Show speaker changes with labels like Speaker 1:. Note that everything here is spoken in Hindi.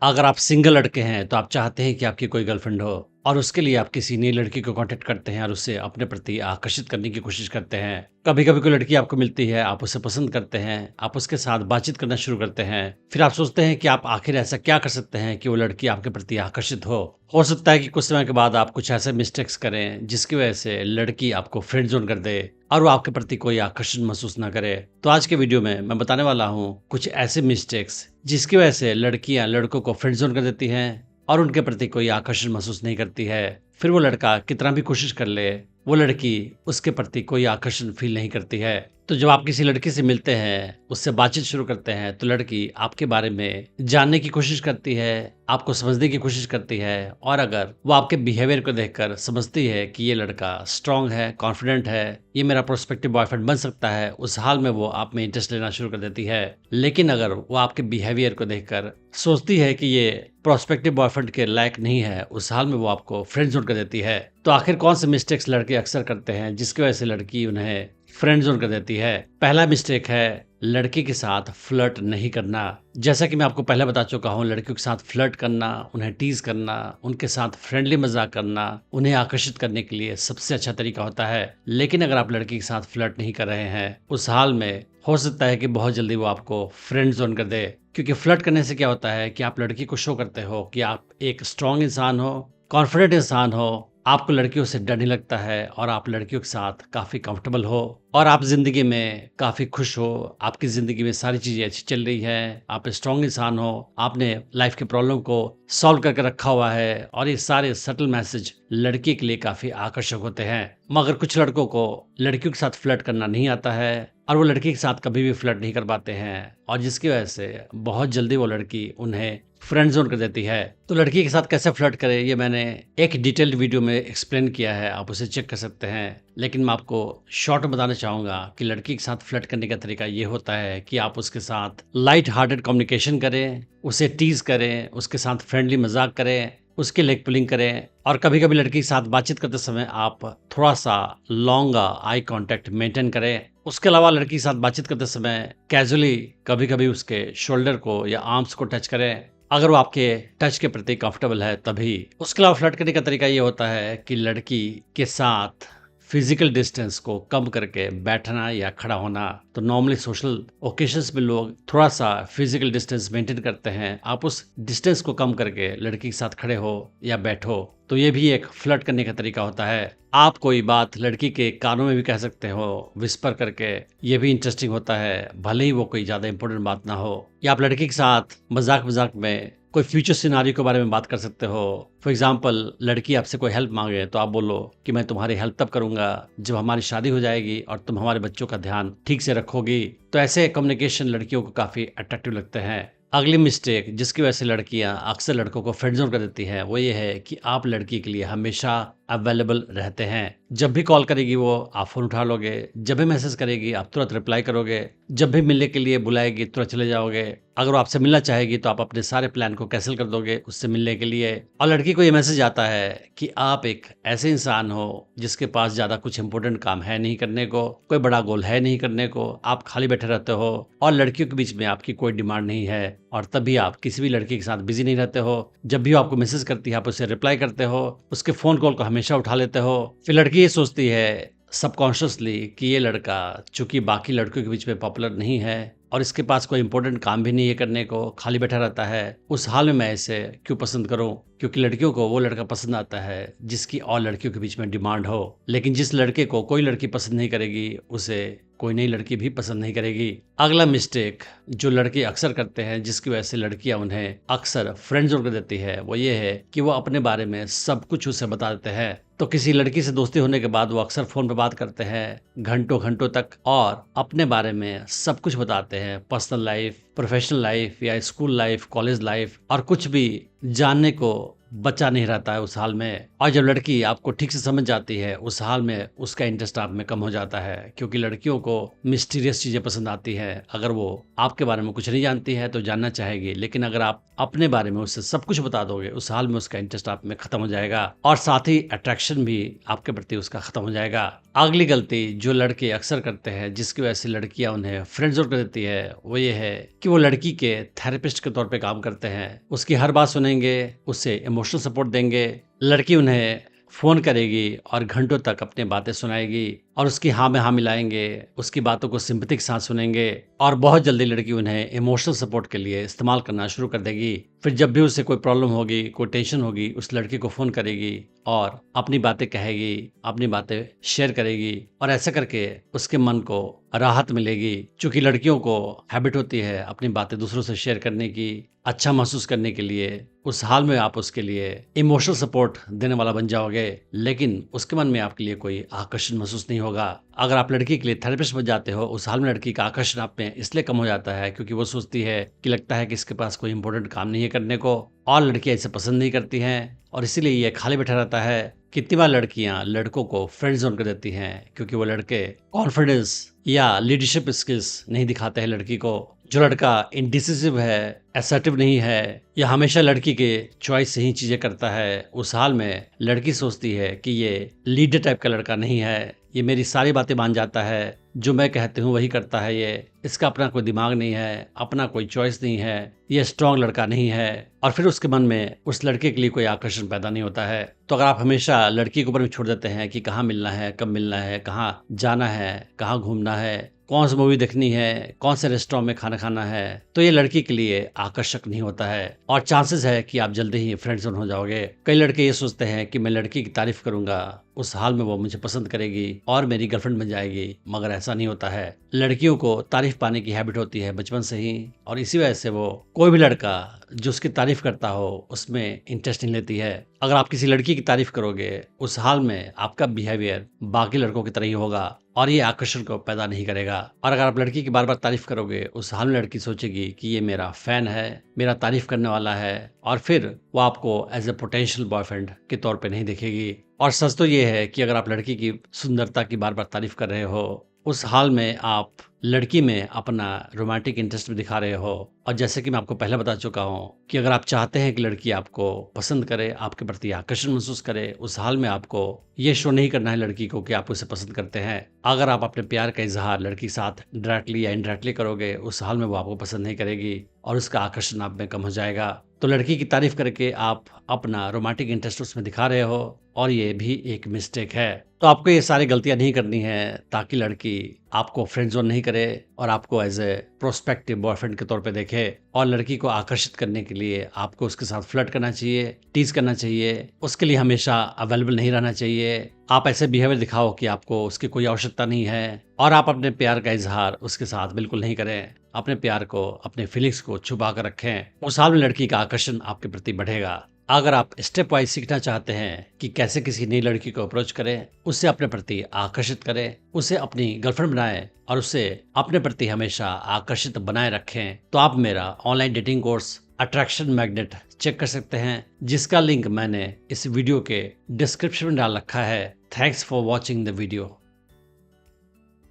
Speaker 1: अगर आप सिंगल लड़के हैं तो आप चाहते हैं कि आपकी कोई गर्लफ्रेंड हो और उसके लिए आप किसी नई लड़की को कांटेक्ट करते हैं और उससे अपने प्रति आकर्षित करने की कोशिश करते हैं। कभी-कभी कोई लड़की आपको मिलती है, आप उसे पसंद करते हैं, आप उसके साथ बातचीत करना शुरू करते हैं। फिर आप सोचते हैं कि आप आखिर ऐसा क्या कर सकते हैं कि वो लड़की आपके प्रति आकर्षित हो। हो सकता है कि कुछ समय के बाद आप कुछ ऐसे मिस्टेक्स करें जिसकी वजह से लड़की आपको फ्रेंड ज़ोन कर दे और वो आपके प्रति कोई आकर्षण महसूस ना करे। तो आज के वीडियो में मैं बताने वाला हूँ कुछ ऐसे मिस्टेक्स जिसकी वजह से लड़कियां लड़कों को फ्रेंड जोन कर देती हैं और उनके प्रति कोई आकर्षण महसूस नहीं करती है। फिर वो लड़का कितना भी कोशिश कर ले, वो लड़की उसके प्रति कोई आकर्षण फील नहीं करती है। तो जब आप किसी लड़की से मिलते हैं, उससे बातचीत शुरू करते हैं, तो लड़की आपके बारे में जानने की कोशिश करती है, आपको समझने की कोशिश करती है और अगर वो आपके बिहेवियर को देखकर समझती है कि ये लड़का स्ट्रांग है, कॉन्फिडेंट है, ये मेरा प्रोस्पेक्टिव बॉयफ्रेंड बन सकता है, उस हाल में वो आप में इंटरेस्ट लेना शुरू कर देती है। लेकिन अगर वो आपके बिहेवियर को देखकर सोचती है कि ये प्रोस्पेक्टिव बॉयफ्रेंड के लायक नहीं है, उस हाल में वो आपको फ्रेंड जोन कर देती है। तो आखिर कौन से मिस्टेक्स लड़के अक्सर करते हैं जिसकी वजह से लड़की उन्हें फ्रेंड जोन कर देती है? पहला मिस्टेक है लड़की के साथ फ्लर्ट नहीं करना। जैसा कि मैं आपको पहले बता चुका हूँ, लड़कियों के साथ फ्लर्ट करना, उन्हें टीज करना, उनके साथ फ्रेंडली मजाक करना, उन्हें आकर्षित करने के लिए सबसे अच्छा तरीका होता है। लेकिन अगर आप लड़की के साथ फ्लर्ट नहीं कर रहे हैं, उस हाल में हो सकता है कि बहुत जल्दी वो आपको फ्रेंड जोन कर दे। क्योंकि फ्लर्ट करने से क्या होता है कि आप लड़की को शो करते हो कि आप एक स्ट्रांग इंसान हो, कॉन्फिडेंट इंसान हो, आपको लड़कियों से डर नहीं लगता है और आप लड़कियों के साथ काफी कंफर्टेबल हो और आप जिंदगी में काफी खुश हो। आपकी जिंदगी में सारी चीजें अच्छी चल रही है, आप स्ट्रांग इंसान हो, आपने लाइफ के प्रॉब्लम को सॉल्व करके रखा हुआ है और ये सारे सटल मैसेज लड़की के लिए काफी आकर्षक होते हैं। मगर कुछ लड़कों को लड़कियों के साथ फ्लर्ट करना नहीं आता है और वो लड़की के साथ कभी भी फ्लर्ट नहीं कर पाते हैं और जिसकी वजह से बहुत जल्दी वो लड़की उन्हें फ्रेंड जोन कर देती है। तो लड़की के साथ कैसे फ्लर्ट करें, ये मैंने एक डिटेल्ड वीडियो में एक्सप्लेन किया है, आप उसे चेक कर सकते हैं। लेकिन मैं आपको शॉर्ट में बताना चाहूंगा कि लड़की के साथ फ्लर्ट करने का तरीका ये होता है कि आप उसके साथ लाइट हार्टेड कम्युनिकेशन करें, उसे टीज करें, उसके साथ फ्रेंडली मजाक करें, उसके लेग पुलिंग करें और कभी कभी लड़की के साथ बातचीत करते समय आप थोड़ा सा लॉन्ग आई कांटेक्ट मेंटेन करें। उसके अलावा लड़की के साथ बातचीत करते समय कैजुअली कभी कभी उसके शोल्डर को या आर्म्स को टच करें अगर वो आपके टच के प्रति कंफर्टेबल है तभी। उसके अलावा फ्लर्ट करने का तरीका ये होता है कि लड़की के साथ फिजिकल डिस्टेंस को कम करके बैठना या खड़ा होना। तो नॉर्मली सोशल ओकेजन्स में लोग थोड़ा सा फिजिकल डिस्टेंस मेंटेन करते हैं, आप उस डिस्टेंस को कम करके लड़की के साथ खड़े हो या बैठो, तो ये भी एक फ्लर्ट करने का तरीका होता है। आप कोई बात लड़की के कानों में भी कह सकते हो विस्पर करके, ये भी इंटरेस्टिंग होता है, भले ही वो कोई ज्यादा इंपॉर्टेंट बात ना हो। या आप लड़की के साथ मजाक मजाक में कोई फ्यूचर सिनारियो के बारे में बात कर सकते हो। फॉर एग्जाम्पल, लड़की आपसे कोई हेल्प मांगे तो आप बोलो कि मैं तुम्हारी हेल्प तब करूंगा जब हमारी शादी हो जाएगी और तुम हमारे बच्चों का ध्यान ठीक से रखोगी। तो ऐसे कम्युनिकेशन लड़कियों को काफी अट्रैक्टिव लगते हैं। अगली मिस्टेक जिसकी वजह से लड़कियां अक्सर लड़कों को फ्रेंड जोन कर देती हैं वो ये है कि आप लड़की के लिए हमेशा अवेलेबल रहते हैं। जब भी कॉल करेगी वो आप फोन उठा लोगे, जब भी मैसेज करेगी आप तुरंत रिप्लाई करोगे, जब भी मिलने के लिए बुलाएगी तुरंत चले जाओगे। अगर वो आपसे मिलना चाहेगी तो आप अपने सारे प्लान को कैंसिल कर दोगे उससे मिलने के लिए। और लड़की को ये मैसेज आता है कि आप एक ऐसे इंसान हो जिसके पास ज्यादा कुछ इंपॉर्टेंट काम है नहीं करने को, कोई बड़ा गोल है नहीं करने को, आप खाली बैठे रहते हो और लड़कियों के बीच में आपकी कोई डिमांड नहीं है और तभी आप किसी भी लड़की के साथ बिजी नहीं रहते हो। जब भी वो आपको मैसेज करती है आप उसे रिप्लाई करते हो, उसके फोन कॉल को हमेशा उठा लेते हो। फिर लड़की ये सोचती है सबकॉन्शियसली कि ये लड़का चूंकि बाकी लड़कियों के बीच में पॉपुलर नहीं है और इसके पास कोई इंपॉर्टेंट काम भी नहीं है करने को, खाली बैठा रहता है, उस हाल में मैं इसे क्यों पसंद करूं? क्योंकि लड़कियों को वो लड़का पसंद आता है जिसकी और लड़कियों के बीच में डिमांड हो। लेकिन जिस लड़के को कोई लड़की पसंद नहीं करेगी उसे कोई नई लड़की भी पसंद नहीं करेगी। अगला मिस्टेक जो लड़के अक्सर करते हैं जिसकी वजह से लड़कियां उन्हें अक्सर फ्रेंड जोन कर देती है वो ये है कि वो अपने बारे में सब कुछ उसे बता देते हैं। तो किसी लड़की से दोस्ती होने के बाद वो अक्सर फोन पे बात करते हैं घंटों घंटों तक और अपने बारे में सब कुछ बताते हैं, पर्सनल लाइफ, प्रोफेशनल लाइफ या स्कूल लाइफ, कॉलेज लाइफ, और कुछ भी जानने को बचा नहीं रहता है उस हाल में। और जब लड़की आपको ठीक से समझ जाती है उस हाल में उसका इंटरेस्ट आप में कम हो जाता है क्योंकि लड़कियों को मिस्टीरियस चीजें पसंद आती हैं। है। अगर वो आपके बारे में कुछ नहीं जानती है तो जानना चाहेगी, लेकिन अगर आप अपने बारे में उससे सब कुछ बता दोगे, उस हाल में उसका इंटरेस्ट आप में खत्म हो जाएगा और साथ ही अट्रैक्शन भी आपके प्रति उसका खत्म हो जाएगा। अगली गलती जो लड़के अक्सर करते हैं, जिसकी वजह से लड़कियां उन्हें फ्रेंड जोन कर देती है, वो ये है कि वो लड़की के थेरेपिस्ट के तौर पे काम करते हैं। उसकी हर बात सुनेंगे, उससे इमोशनल सपोर्ट देंगे। लड़की उन्हें फोन करेगी और घंटों तक अपनी बातें सुनाएगी और उसकी हाँ में हाँ मिलाएंगे, उसकी बातों को सिंपैथी के साथ सुनेंगे और बहुत जल्दी लड़की उन्हें इमोशनल सपोर्ट के लिए इस्तेमाल करना शुरू कर देगी। फिर जब भी उसे कोई प्रॉब्लम होगी, कोई टेंशन होगी, उस लड़की को फोन करेगी और अपनी बातें कहेगी, अपनी बातें शेयर करेगी और ऐसा करके उसके मन को राहत मिलेगी। क्योंकि लड़कियों को हैबिट होती है अपनी बातें दूसरों से शेयर करने की, अच्छा महसूस करने के लिए। उस हाल में आप उसके लिए इमोशनल सपोर्ट देने वाला बन जाओगे, लेकिन उसके मन में आपके लिए कोई आकर्षण महसूस नहीं होगा। अगर आप लड़की के लिए थेरेपिस्ट बन जाते हो, उस हाल में लड़की का आकर्षण आप में इसलिए कम हो जाता है क्योंकि वो सोचती है कि लगता है कि इसके पास कोई इंपॉर्टेंट काम नहीं है करने को और लड़कियां इसे पसंद नहीं करती हैं और इसीलिए ये खाली बैठा रहता है। कितनी बार लड़कियां लड़कों को फ्रेंड जोन कर देती हैं क्योंकि वो लड़के कॉन्फिडेंस या लीडरशिप स्किल्स नहीं दिखाते हैं लड़की को। जो लड़का इंडिसिसिव है, असर्टिव नहीं है या हमेशा लड़की के चॉइस से ही चीजें करता है, उस हाल में लड़की सोचती है कि ये लीडर टाइप का लड़का नहीं है, ये मेरी सारी बातें मान जाता है, जो मैं कहती हूँ वही करता है, ये इसका अपना कोई दिमाग नहीं है, अपना कोई चॉइस नहीं है, ये स्ट्रांग लड़का नहीं है। और फिर उसके मन में उस लड़के के लिए कोई आकर्षण पैदा नहीं होता है। तो अगर आप हमेशा लड़की के ऊपर भी छोड़ देते हैं कि कहाँ मिलना है, कब मिलना है, कहाँ जाना है, कहाँ घूमना है, कौन सी मूवी देखनी है, कौन से रेस्टोरेंट में खाना खाना है, तो ये लड़की के लिए आकर्षक नहीं होता है और चांसेस है कि आप जल्दी ही फ्रेंड जोन हो जाओगे। कई लड़के ये सोचते हैं कि मैं लड़की की तारीफ करूंगा, उस हाल में वो मुझे पसंद करेगी और मेरी गर्लफ्रेंड बन जाएगी, मगर ऐसा नहीं होता है। लड़कियों को तारीफ पाने की हैबिट होती है बचपन से ही और इसी वजह से वो कोई भी लड़का जो उसकी तारीफ करता हो उसमें इंटरेस्ट नहीं लेती है। अगर आप किसी लड़की की तारीफ करोगे, उस हाल में आपका बिहेवियर बाकी लड़कों की तरह ही होगा और ये आकर्षण को पैदा नहीं करेगा। और अगर आप लड़की की बार बार तारीफ करोगे, उस हाल में लड़की सोचेगी कि ये मेरा फैन है, मेरा तारीफ करने वाला है और फिर वो आपको एज ए पोटेंशियल बॉयफ्रेंड के तौर पे नहीं देखेगी। और सच तो ये है कि अगर आप लड़की की सुंदरता की बार बार तारीफ कर रहे हो, उस हाल में आप लड़की में अपना रोमांटिक इंटरेस्ट भी दिखा रहे हो। और जैसे कि मैं आपको पहले बता चुका हूँ कि अगर आप चाहते हैं कि लड़की आपको पसंद करे, आपके प्रति आकर्षण महसूस करे, उस हाल में आपको ये शो नहीं करना है लड़की को कि आप उसे पसंद करते हैं। अगर आप अपने प्यार का इजहार लड़की के साथ डायरेक्टली या इनडायरेक्टली करोगे, उस हाल में वो आपको पसंद नहीं करेगी और उसका आकर्षण आप में कम हो जाएगा। तो लड़की की तारीफ करके आप अपना रोमांटिक इंटरेस्ट उसमें दिखा रहे हो और ये भी एक मिस्टेक है। तो आपको ये सारी गलतियां नहीं करनी है ताकि लड़की आपको फ्रेंड जोन नहीं करे और आपको एज ए प्रोस्पेक्टिव बॉयफ्रेंड के तौर पे देखे। और लड़की को आकर्षित करने के लिए आपको उसके साथ फ्लर्ट करना चाहिए, टीज करना चाहिए, उसके लिए हमेशा अवेलेबल नहीं रहना चाहिए। आप ऐसे बिहेवियर दिखाओ कि आपको उसकी कोई आवश्यकता नहीं है और आप अपने प्यार का इजहार उसके साथ बिल्कुल नहीं करें। अपने प्यार को, अपने फीलिंग्स को छुपा कर रखें। उस हाल में लड़की का आकर्षण आपके प्रति बढ़ेगा। अगर आप स्टेप वाइज सीखना चाहते हैं कि कैसे किसी नई लड़की को अप्रोच करें, उससे अपने प्रति आकर्षित करें, उसे अपनी गर्लफ्रेंड बनाएं और उसे अपने प्रति हमेशा आकर्षित बनाए रखें, तो आप मेरा online dating course attraction magnet check कर सकते हैं, जिसका लिंक मैंने इस वीडियो के डिस्क्रिप्शन में डाल रखा है। Thanks for watching the video.